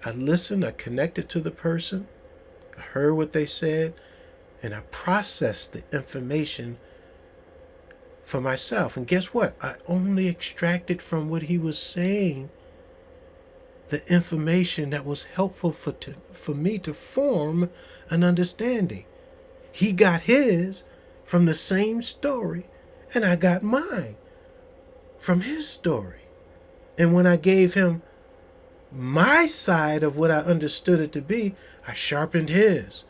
I listened, I connected to the person, I heard what they said, and I processed the information for myself. And guess what? I only extracted from what he was saying the information that was helpful for me to form an understanding. He got his from the same story, and I got mine from his story. And when I gave him my side of what I understood it to be, I sharpened his.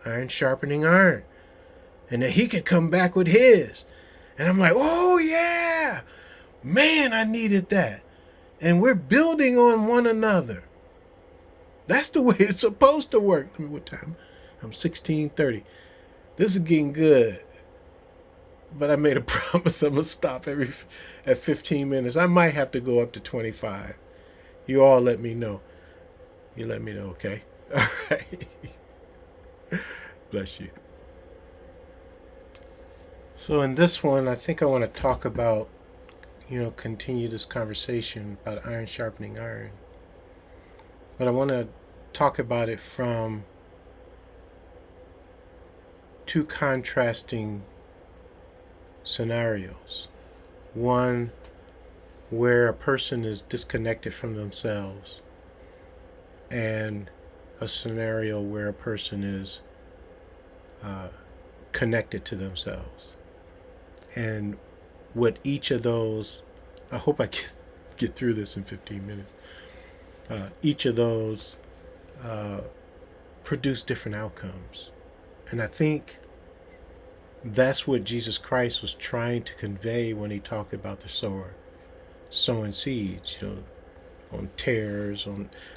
Iron sharpening iron. And then he could come back with his. And I'm like, oh yeah, man, I needed that. And we're building on one another. That's the way it's supposed to work. I mean, what time? I'm 16:30. This is getting good. But I made a promise I'm going to stop at 15 minutes. I might have to go up to 25. You all let me know. You let me know, okay? All right. Bless you. So in this one, I think I want to talk about, continue this conversation about iron sharpening iron. But I want to talk about it from two contrasting scenarios. One where a person is disconnected from themselves, and a scenario where a person is connected to themselves. And what each of those, I hope I get through this in 15 minutes. Each of those produce different outcomes. And I think that's what Jesus Christ was trying to convey when he talked about the sower sowing seeds, on tares.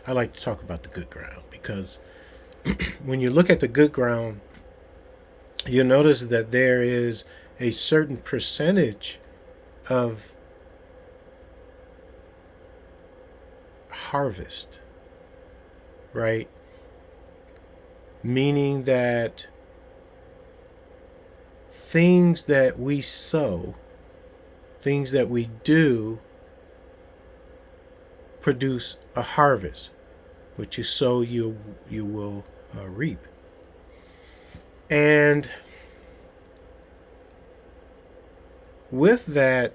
I like to talk about the good ground, because when you look at the good ground, you'll notice that there is a certain percentage of harvest, right? Meaning that things that we sow, things that we do, produce a harvest. What you sow, you will reap. And with that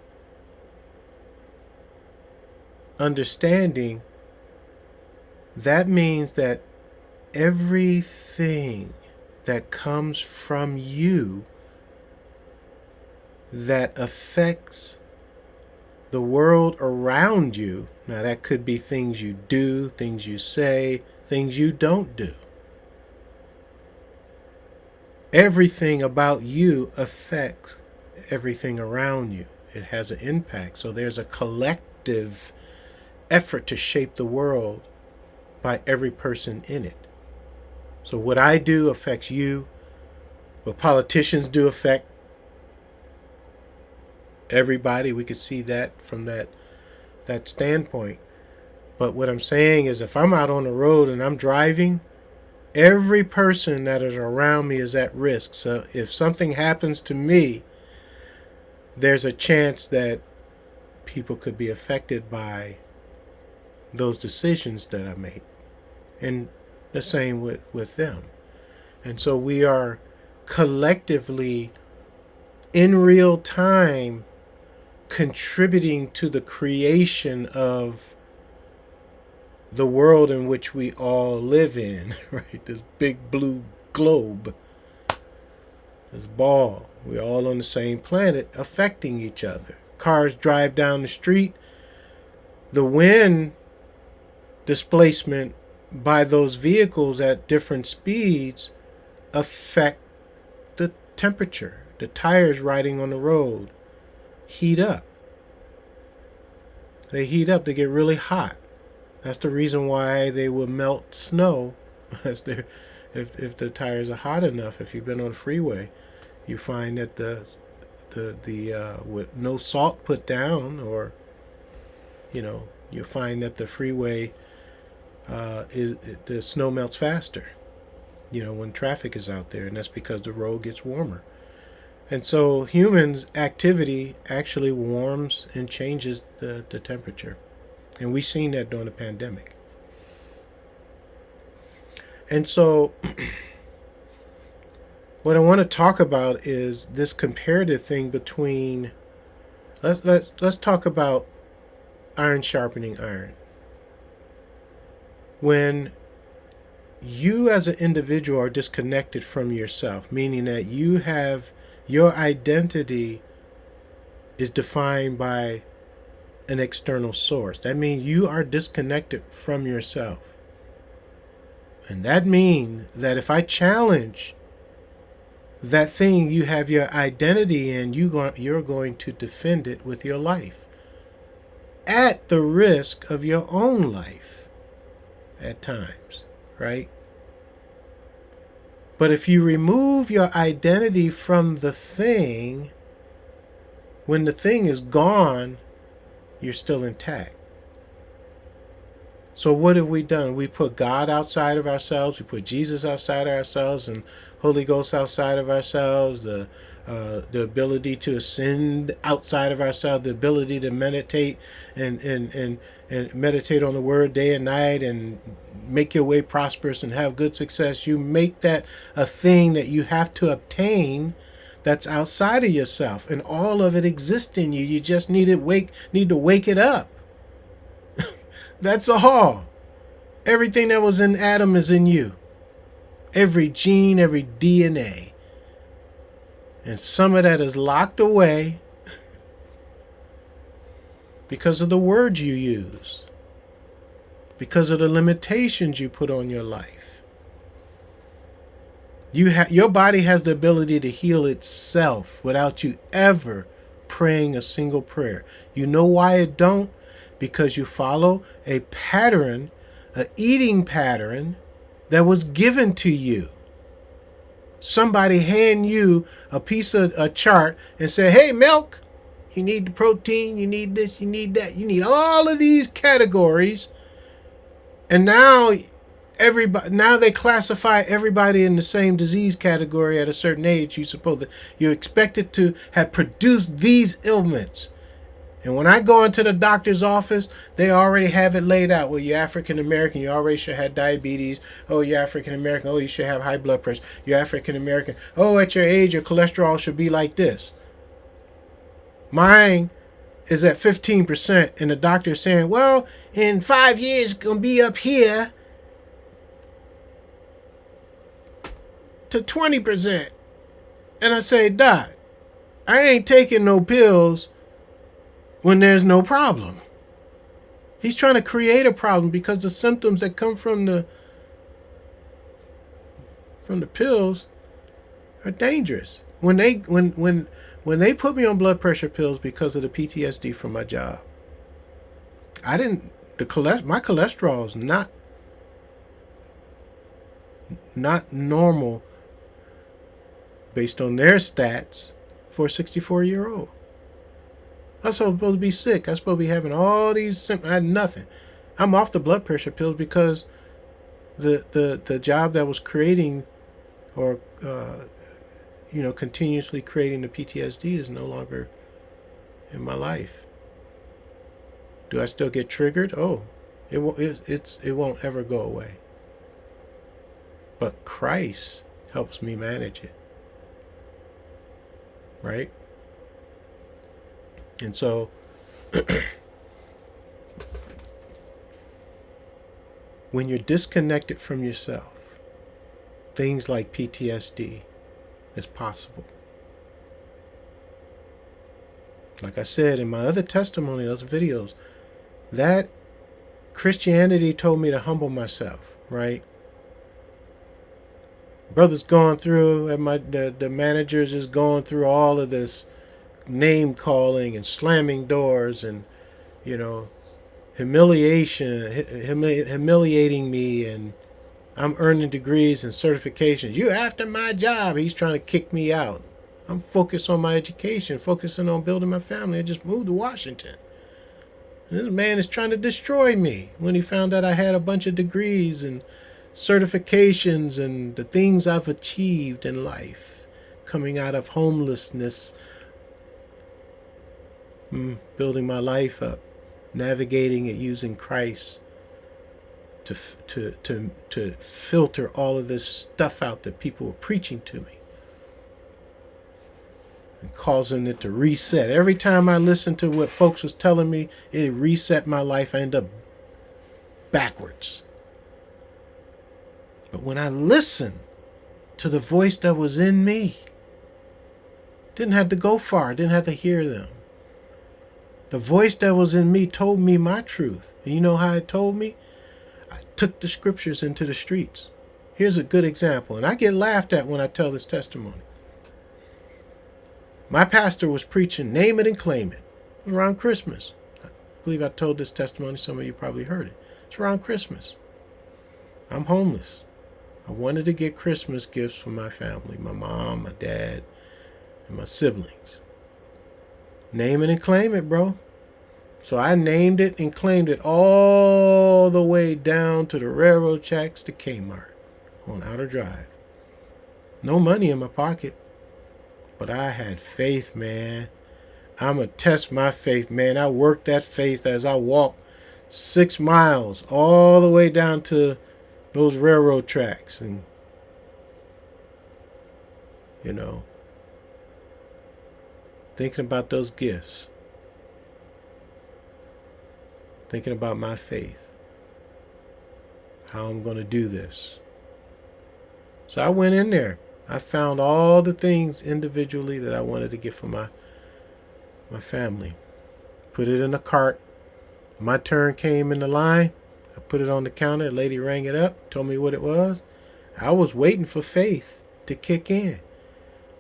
understanding, that means that everything that comes from you that affects the world around you, now that could be things you do, things you say, things you don't do. Everything about you affects everything around you. It has an impact. So there's a collective effort to shape the world by every person in it. So what I do affects you. What politicians do affect everybody. We could see that from that standpoint. But what I'm saying is, if I'm out on the road and I'm driving, every person that is around me is at risk. So if something happens to me, there's a chance that people could be affected by those decisions that I make. And the same with them. And so we are collectively, in real time, contributing to the creation of the world in which we all live in, right? This big blue globe, this ball. We're all on the same planet, affecting each other. Cars drive down the street. The wind displacement by those vehicles at different speeds affect the temperature. The tires riding on the road heat up. They heat up, they get really hot. That's the reason why they will melt snow if the tires are hot enough. If you've been on the freeway, you find that with no salt put down, or you find that the freeway the snow melts faster, when traffic is out there, and that's because the road gets warmer. And so humans' activity actually warms and changes the temperature. And we've seen that during the pandemic. And so what I want to talk about is this comparative thing between let's talk about iron sharpening iron. When you as an individual are disconnected from yourself, meaning that you have your identity is defined by an external source. That means you are disconnected from yourself. And that means that if I challenge that thing you have your identity in, you're going to defend it with your life, at the risk of your own life at times, right? But if you remove your identity from the thing, when the thing is gone, you're still intact. So what have we done? We put God outside of ourselves. We put Jesus outside of ourselves, and Holy Ghost outside of ourselves. The ability to ascend outside of ourselves. The ability to meditate and meditate on the Word day and night, and make your way prosperous and have good success. You make that a thing that you have to obtain. That's outside of yourself, and all of it exists in you. You just need to wake it up. That's all. Everything that was in Adam is in you. Every gene, every DNA. And some of that is locked away because of the words you use, because of the limitations you put on your life. Your body has the ability to heal itself without you ever praying a single prayer. You know why it don't? Because you follow a pattern, an eating pattern that was given to you. Somebody hand you a piece of a chart and say, hey, milk, you need the protein, you need this, you need that, you need all of these categories. And now they classify everybody in the same disease category at a certain age. You're expected to have produced these ailments. And when I go into the doctor's office, they already have it laid out. Well, you're African American, you already should have diabetes. Oh, you're African American, oh, you should have high blood pressure. You're African American, oh, at your age, your cholesterol should be like this. Mine is at 15%, and the doctor is saying, well, in 5 years, it's going to be up here to 20%. And I say, Doc, I ain't taking no pills when there's no problem. He's trying to create a problem because the symptoms that come from the pills are dangerous. When they put me on blood pressure pills because of the PTSD from my job, my cholesterol is not normal based on their stats for a 64-year-old. I'm supposed to be sick. I'm supposed to be having all these symptoms. I had nothing. I'm off the blood pressure pills because the job that was creating or continuously creating the PTSD is no longer in my life. Do I still get triggered? Oh, it won't ever go away. But Christ helps me manage it. Right? And so when you're disconnected from yourself, things like PTSD is possible. Like I said in my other testimony, those videos, that Christianity told me to humble myself, right? Brother's going through, and the managers is going through all of this name calling and slamming doors and humiliating me, and I'm earning degrees and certifications. You're after my job. He's trying to kick me out. I'm focused on my education, focusing on building my family. I just moved to Washington. And this man is trying to destroy me when he found out I had a bunch of degrees and certifications and the things I've achieved in life, coming out of homelessness, building my life up, navigating it using Christ to filter all of this stuff out that people were preaching to me, and causing it to reset. Every time I listened to what folks was telling me, it reset my life. I end up backwards. But when I listened to the voice that was in me, didn't have to go far, didn't have to hear them. The voice that was in me told me my truth. And you know how it told me? I took the scriptures into the streets. Here's a good example, and I get laughed at when I tell this testimony. My pastor was preaching, name it and claim it, around Christmas. I believe I told this testimony, some of you probably heard it. It's around Christmas. I'm homeless. I wanted to get Christmas gifts for my family, my mom, my dad, and my siblings. Name it and claim it, bro. So I named it and claimed it all the way down to the railroad tracks to Kmart on Outer Drive. No money in my pocket. But I had faith, man. I'm going to test my faith, man. I worked that faith as I walked 6 miles all the way down to those railroad tracks. And, you know, thinking about those gifts. Thinking about my faith. How I'm going to do this. So I went in there. I found all the things individually that I wanted to get for my family. Put it in a cart. My turn came in the line. I put it on the counter. The lady rang it up, told me what it was. I was waiting for faith to kick in,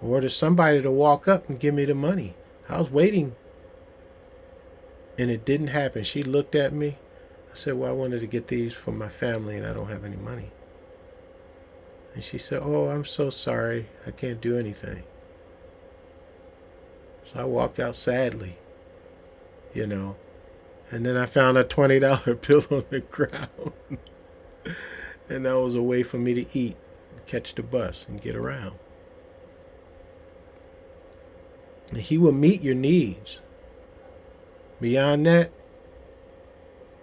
or to somebody to walk up and give me the money. I was waiting, and it didn't happen. She looked at me. I said, well, I wanted to get these for my family, and I don't have any money. And she said, oh, I'm so sorry. I can't do anything. So I walked out sadly, you know. And then I found a $20 bill on the ground. And that was a way for me to eat, catch the bus, and get around. And he will meet your needs. Beyond that,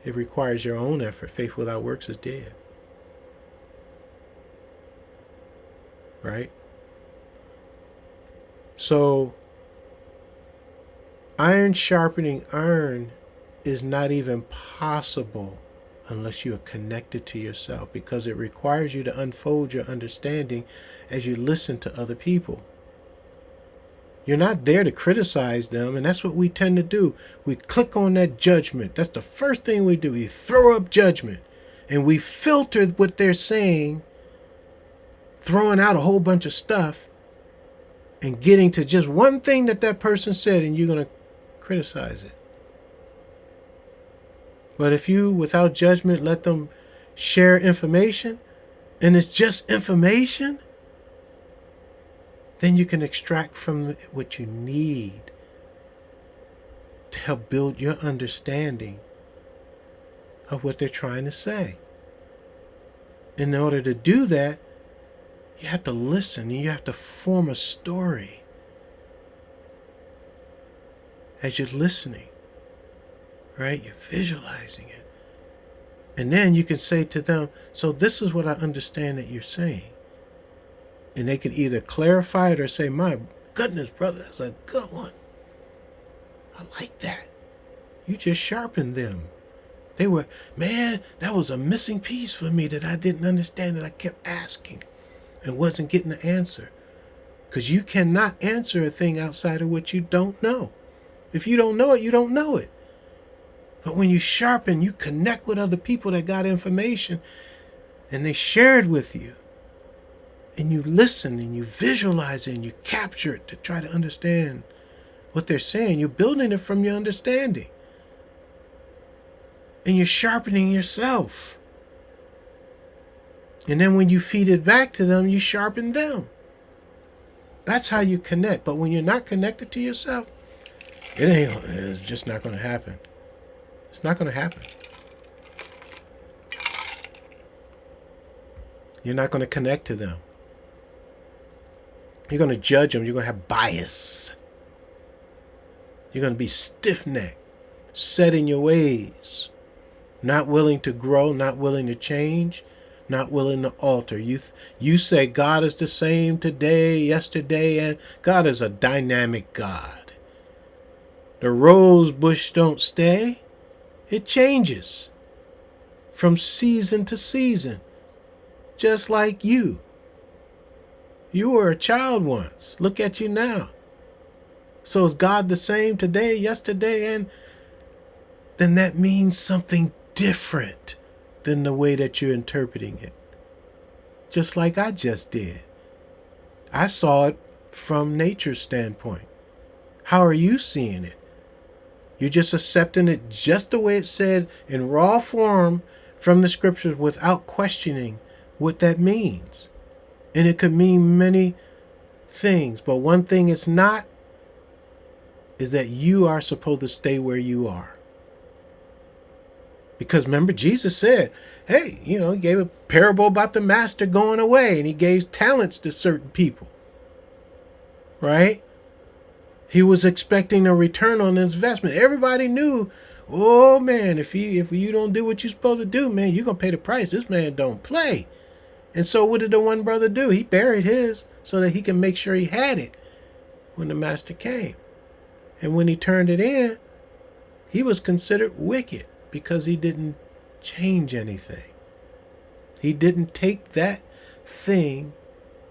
it requires your own effort. Faith without works is dead. Right? So, iron sharpening iron is not even possible unless you are connected to yourself, because it requires you to unfold your understanding as you listen to other people. You're not there to criticize them, and that's what we tend to do. We click on that judgment. That's the first thing we do. We throw up judgment, and we filter what they're saying, throwing out a whole bunch of stuff and getting to just one thing that person said, and you're going to criticize it. But if you, without judgment, let them share information, and it's just information, then you can extract from it what you need to help build your understanding of what they're trying to say. In order to do that, you have to listen, and you have to form a story as you're listening, right? You're visualizing it. And then you can say to them, so this is what I understand that you're saying. And they could either clarify it or say, my goodness, brother, that's a good one. I like that. You just sharpened them. They were, man, that was a missing piece for me that I didn't understand, that I kept asking and wasn't getting the answer. Because you cannot answer a thing outside of what you don't know. If you don't know it, you don't know it. But when you sharpen, you connect with other people that got information and they shared with you. And you listen and you visualize it and you capture it to try to understand what they're saying. You're building it from your understanding. And you're sharpening yourself. And then when you feed it back to them, you sharpen them. That's how you connect. But when you're not connected to yourself, it's just not going to happen. It's not going to happen. You're not going to connect to them. You're going to judge them. You're going to have bias. You're going to be stiff-necked, set in your ways, not willing to grow, not willing to change, not willing to alter. You say God is the same today, yesterday, and God is a dynamic God. The rose bush don't stay. It changes from season to season, just like you. You were a child once. Look at you now. So is God the same today, yesterday, and then that means something different than the way that you're interpreting it. Just like I just did. I saw it from nature's standpoint. How are you seeing it? You're just accepting it just the way it said in raw form from the scriptures without questioning what that means. And it could mean many things, but one thing it's not is that you are supposed to stay where you are. Because remember, Jesus said, hey, he gave a parable about the master going away, and he gave talents to certain people. Right? He was expecting a return on investment. Everybody knew, oh man, if you don't do what you're supposed to do, man, you're going to pay the price. This man don't play. And so what did the one brother do? He buried his so that he can make sure he had it when the master came. And when he turned it in, he was considered wicked because he didn't change anything. He didn't take that thing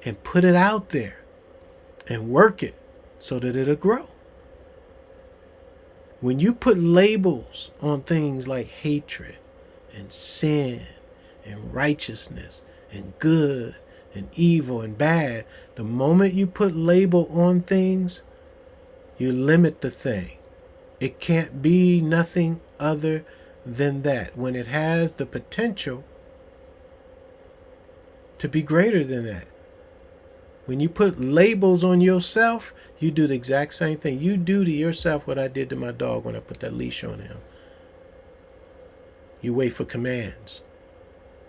and put it out there and work it so that it'll grow. When you put labels on things like hatred and sin and righteousness and good and evil and bad, the moment you put label on things, you limit the thing. It can't be nothing other than that when it has the potential to be greater than that. When you put labels on yourself, you do the exact same thing. You do to yourself what I did to my dog when I put that leash on him. You wait for commands.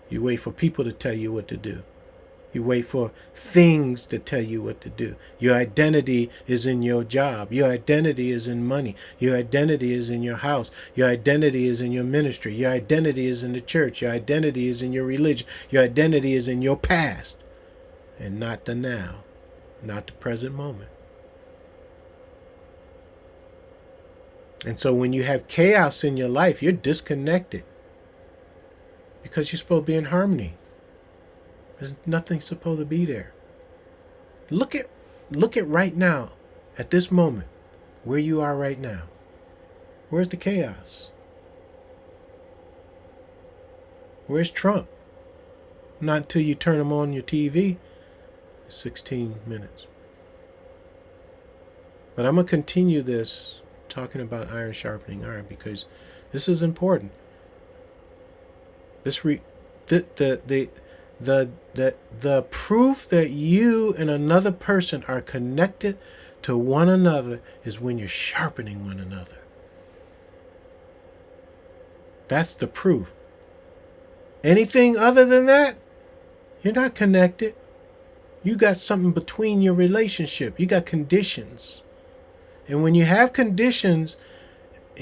You wait for people to tell you what to do. You wait for things to tell you what to do. Your identity is in your job. Your identity is in money. Your identity is in your house. Your identity is in your ministry. Your identity is in the church. Your identity is in your religion. Your identity is in your past and not the now, not the present moment. And so when you have chaos in your life, you're disconnected because you're supposed to be in harmony. There's nothing supposed to be there. Look at right now, at this moment, where you are right now. Where's the chaos? Where's Trump? Not until you turn him on your TV. 16 minutes. But I'm going to continue this talking about iron sharpening iron because this is important. The proof that you and another person are connected to one another is when you're sharpening one another. That's the proof. Anything other than that, you're not connected. You got something between your relationship. You got conditions. And when you have conditions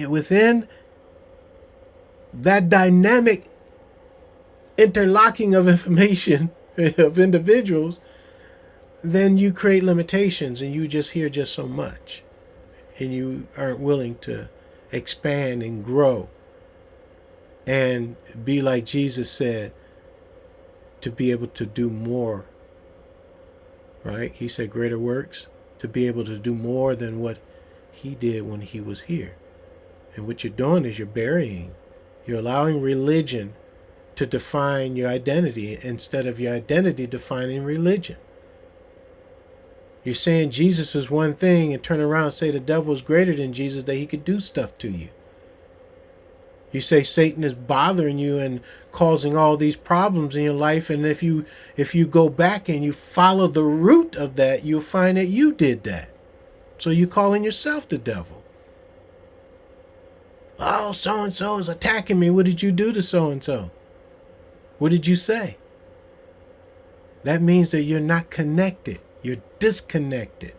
within that dynamic interlocking of information of individuals, then you create limitations and you just hear just so much. And you aren't willing to expand and grow and be like Jesus said, to be able to do more. Right? He said greater works, to be able to do more than what he did when he was here. And what you're doing is you're burying. You're allowing religion to define your identity instead of your identity defining religion. You're saying Jesus is one thing and turn around and say the devil is greater than Jesus, that he could do stuff to you. You say Satan is bothering you and causing all these problems in your life, and if you go back and you follow the root of that, you'll find that you did that. So you're calling yourself the devil. Oh, so-and-so is attacking me. What did you do to so-and-so? What did you say? That means that you're not connected. You're disconnected.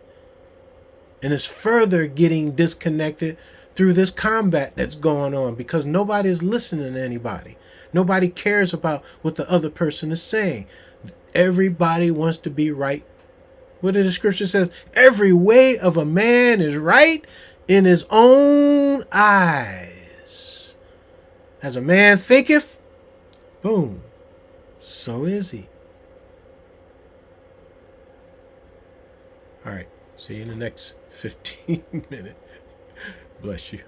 And it's further getting disconnected through this combat that's going on, because nobody's listening to anybody. Nobody cares about what the other person is saying. Everybody wants to be right. What did the scripture says? Every way of a man is right in his own eyes. As a man thinketh, boom, so is he. All right. See you in the next 15 minutes. Bless you.